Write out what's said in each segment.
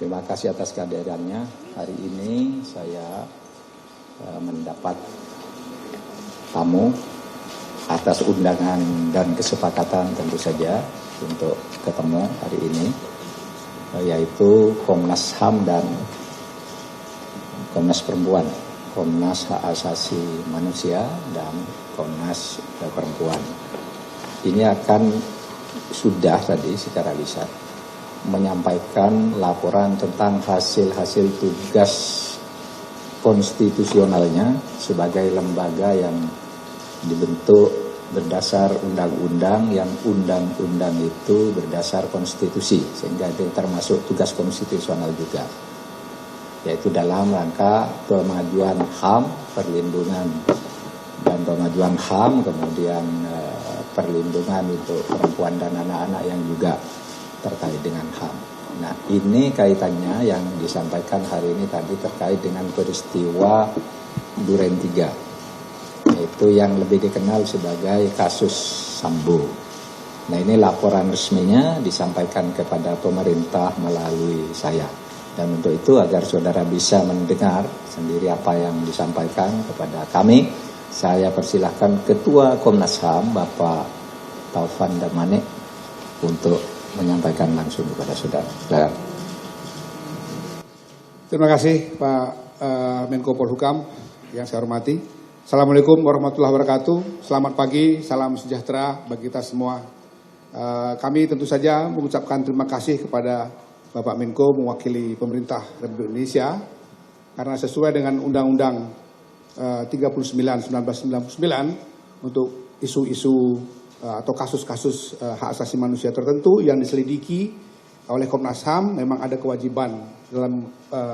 Terima kasih atas kehadirannya. Hari ini saya mendapat tamu atas undangan dan kesepakatan tentu saja untuk ketemu hari ini, yaitu Komnas HAM dan Komnas Perempuan, Komnas Hak Asasi Manusia dan Komnas Perempuan. Ini akan sudah tadi secara lisan menyampaikan laporan tentang hasil-hasil tugas konstitusionalnya sebagai lembaga yang dibentuk berdasar undang-undang, yang undang-undang itu berdasar konstitusi, sehingga itu termasuk tugas konstitusional juga, yaitu dalam rangka pemajuan HAM, perlindungan dan pemajuan HAM, kemudian perlindungan untuk perempuan dan anak-anak yang juga terkait dengan HAM. Nah, ini kaitannya yang disampaikan hari ini tadi terkait dengan peristiwa Duren 3, yaitu yang lebih dikenal sebagai kasus Sambo. Nah, ini laporan resminya disampaikan kepada pemerintah melalui saya. Dan untuk itu agar saudara bisa mendengar sendiri apa yang disampaikan kepada kami, saya persilahkan Ketua Komnas HAM Bapak Taufan Damanik untuk menyampaikan langsung kepada saudara. Terima kasih Pak Menko Polhukam yang saya hormati. Assalamualaikum warahmatullahi wabarakatuh. Selamat pagi, salam sejahtera bagi kita semua. Kami tentu saja mengucapkan terima kasih kepada Bapak Menko mewakili pemerintah Republik Indonesia, karena sesuai dengan Undang-Undang 39/1999 untuk isu-isu atau kasus-kasus hak asasi manusia tertentu yang diselidiki oleh Komnas HAM, memang ada kewajiban dalam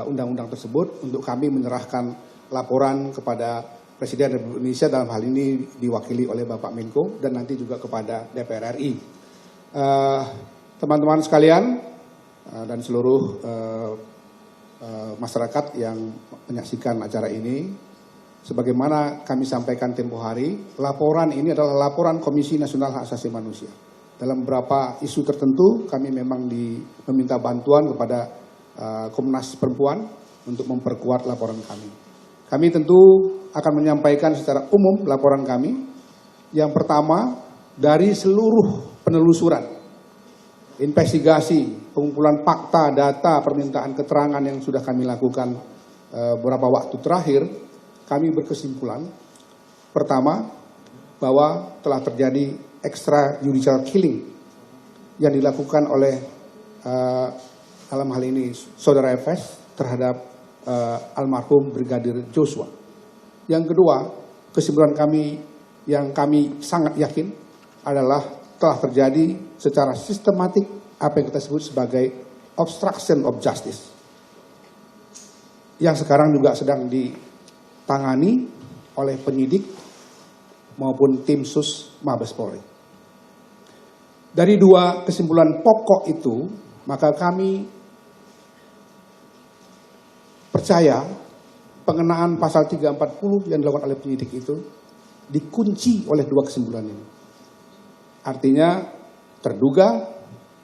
undang-undang tersebut untuk kami menyerahkan laporan kepada Presiden Republik Indonesia, dalam hal ini diwakili oleh Bapak Menko, dan nanti juga kepada DPR RI. Teman-teman sekalian dan seluruh masyarakat yang menyaksikan acara ini, sebagaimana kami sampaikan tempo hari, laporan ini adalah laporan Komisi Nasional Hak Asasi Manusia. Dalam beberapa isu tertentu kami memang meminta bantuan kepada Komnas Perempuan untuk memperkuat laporan kami. Kami tentu akan menyampaikan secara umum laporan kami. Yang pertama, dari seluruh penelusuran, investigasi, pengumpulan fakta, data, permintaan keterangan yang sudah kami lakukan beberapa waktu terakhir, kami berkesimpulan, pertama, bahwa telah terjadi extrajudicial killing yang dilakukan oleh dalam hal ini Saudara FS terhadap almarhum Brigadir Joshua. Yang kedua, kesimpulan kami yang kami sangat yakin adalah telah terjadi secara sistematik apa yang kita sebut sebagai obstruction of justice, yang sekarang juga sedang ditangani oleh penyidik maupun tim sus Mabes Polri. Dari dua kesimpulan pokok itu, maka kami percaya pengenaan pasal 340 yang dilakukan oleh penyidik itu dikunci oleh dua kesimpulan ini. Artinya terduga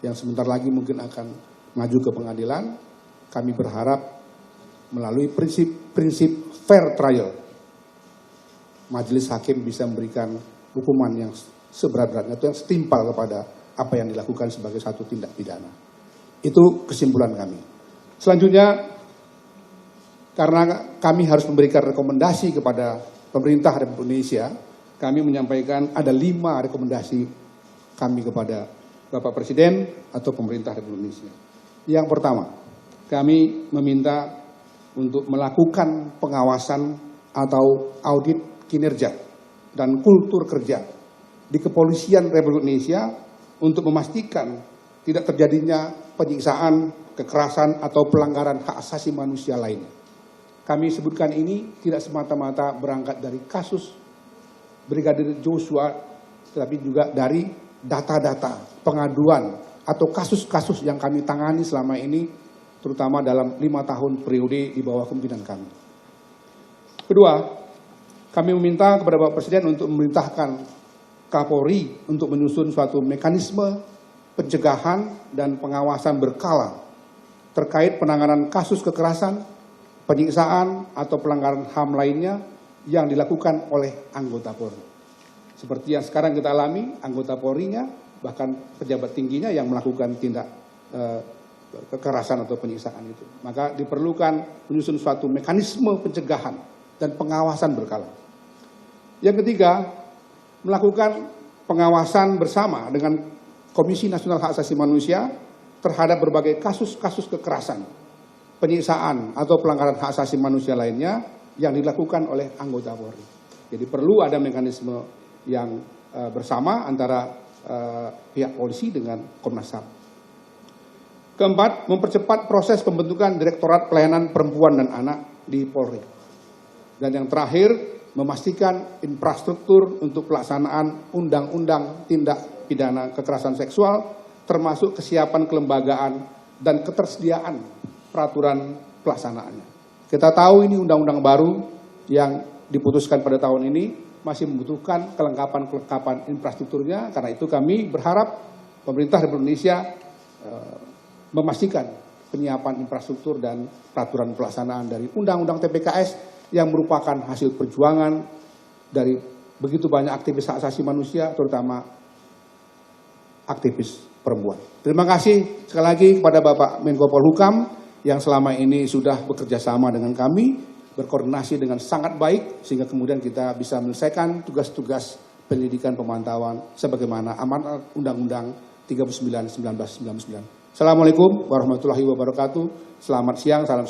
yang sebentar lagi mungkin akan maju ke pengadilan, kami berharap melalui prinsip fair trial, majelis hakim bisa memberikan hukuman yang seberat-beratnya, itu yang setimpal kepada apa yang dilakukan sebagai satu tindak pidana. Itu kesimpulan kami. Selanjutnya, karena kami harus memberikan rekomendasi kepada pemerintah Republik Indonesia, kami menyampaikan ada 5 rekomendasi kami kepada Bapak Presiden atau pemerintah Republik Indonesia. Yang pertama, kami meminta untuk melakukan pengawasan atau audit kinerja dan kultur kerja di Kepolisian Republik Indonesia untuk memastikan tidak terjadinya penyiksaan, kekerasan, atau pelanggaran hak asasi manusia lainnya. Kami sebutkan ini tidak semata-mata berangkat dari kasus Brigadir Joshua, tetapi juga dari data-data pengaduan atau kasus-kasus yang kami tangani selama ini, terutama dalam 5 tahun periode di bawah kepemimpinan kami. Kedua, kami meminta kepada Bapak Presiden untuk memerintahkan Kapolri untuk menyusun suatu mekanisme pencegahan dan pengawasan berkala terkait penanganan kasus kekerasan, penyiksaan, atau pelanggaran HAM lainnya yang dilakukan oleh anggota Polri. Seperti yang sekarang kita alami, anggota Polri-nya, bahkan pejabat tingginya yang melakukan tindak kekerasan atau penyiksaan itu. Maka diperlukan menyusun suatu mekanisme pencegahan dan pengawasan berkala. Yang ketiga, melakukan pengawasan bersama dengan Komisi Nasional Hak Asasi Manusia terhadap berbagai kasus-kasus kekerasan, penyiksaan, atau pelanggaran hak asasi manusia lainnya yang dilakukan oleh anggota Polri. Jadi perlu ada mekanisme yang bersama antara pihak polisi dengan Komnas HAM. Keempat, mempercepat proses pembentukan Direktorat Pelayanan Perempuan dan Anak di Polri. Dan yang terakhir, memastikan infrastruktur untuk pelaksanaan Undang-Undang Tindak Pidana Kekerasan Seksual, termasuk kesiapan kelembagaan dan ketersediaan peraturan pelaksanaannya. Kita tahu ini undang-undang baru yang diputuskan pada tahun ini masih membutuhkan kelengkapan infrastrukturnya. Karena itu kami berharap pemerintah Republik Indonesia memastikan penyiapan infrastruktur dan peraturan pelaksanaan dari Undang-Undang TPKS yang merupakan hasil perjuangan dari begitu banyak aktivis hak asasi manusia, terutama aktivis perempuan. Terima kasih sekali lagi kepada Bapak Menko Polhukam yang selama ini sudah bekerja sama dengan kami, berkoordinasi dengan sangat baik, sehingga kemudian kita bisa menyelesaikan tugas-tugas penyelidikan pemantauan sebagaimana amanat Undang-Undang 39/1999. Assalamualaikum warahmatullahi wabarakatuh. Selamat siang, salam